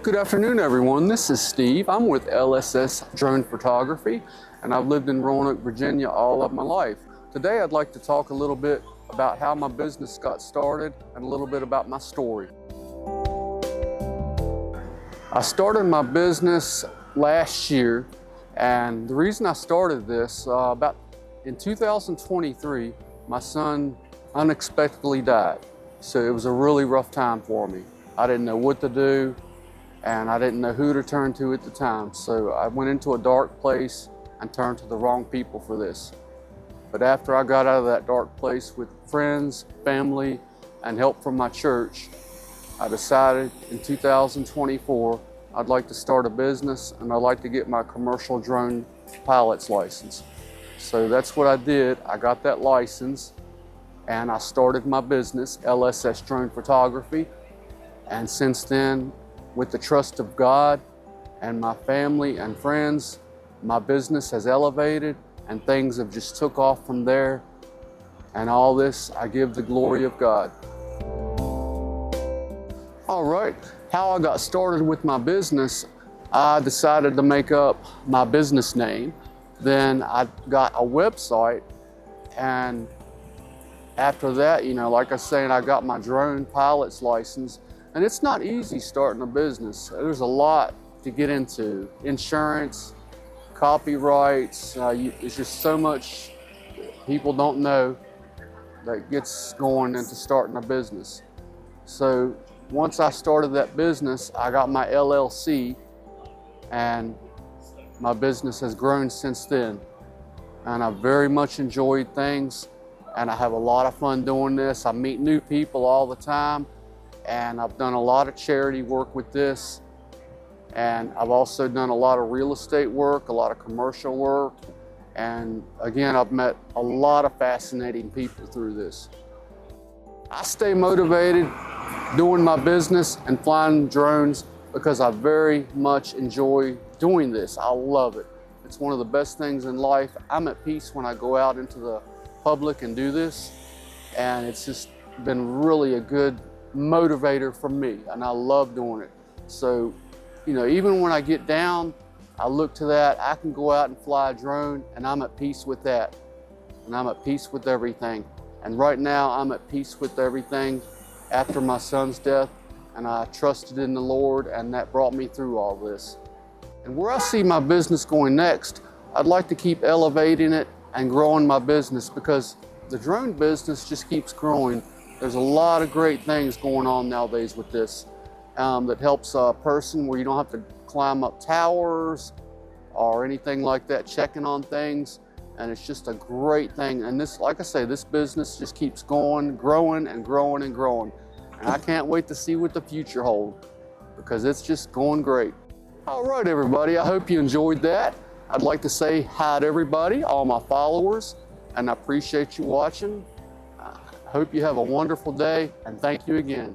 Good afternoon, everyone. This is Steve. I'm with LSS Drone Photography, and I've lived in Roanoke, Virginia all of my life. Today, I'd like to talk a little bit about how my business got started and a little bit about my story. I started my business last year, and the reason I started this, about in 2023, my son unexpectedly died. So it was a really rough time for me. I didn't know what to do, and I didn't know who to turn to at the time. So I went into a dark place and turned to the wrong people for this. But after I got out of that dark place with friends, family, and help from my church, I decided in 2024, I'd like to start a business and I'd like to get my commercial drone pilot's license. So that's what I did. I got that license and I started my business, LSS Drone Photography. And since then, with the trust of God and my family and friends, my business has elevated and things have just took off from there. And all this, I give the glory of God. All right, how I got started with my business, I decided to make up my business name. Then I got a website, and after that, like I was saying, I got my drone pilot's license. And it's not easy starting a business. There's a lot to get into. Insurance, copyrights, it's just so much people don't know that gets going into starting a business. So once I started that business, I got my LLC, and my business has grown since then. And I've very much enjoyed things, and I have a lot of fun doing this. I meet new people all the time. And I've done a lot of charity work with this. And I've also done a lot of real estate work, a lot of commercial work. And again, I've met a lot of fascinating people through this. I stay motivated doing my business and flying drones because I very much enjoy doing this. I love it. It's one of the best things in life. I'm at peace when I go out into the public and do this. And it's just been really a good motivator for me, and I love doing it. So, even when I get down, I look to that. I can go out and fly a drone, and I'm at peace with that. And I'm at peace with everything. And right now, I'm at peace with everything after my son's death, and I trusted in the Lord, and that brought me through all this. And where I see my business going next, I'd like to keep elevating it and growing my business, because the drone business just keeps growing. There's a lot of great things going on nowadays with this that helps a person where you don't have to climb up towers or anything like that, checking on things. And it's just a great thing. And this, like I say, this business just keeps going, growing and growing and growing. And I can't wait to see what the future holds, because it's just going great. All right, everybody, I hope you enjoyed that. I'd like to say hi to everybody, all my followers, and I appreciate you watching. Hope you have a wonderful day, and thank you again.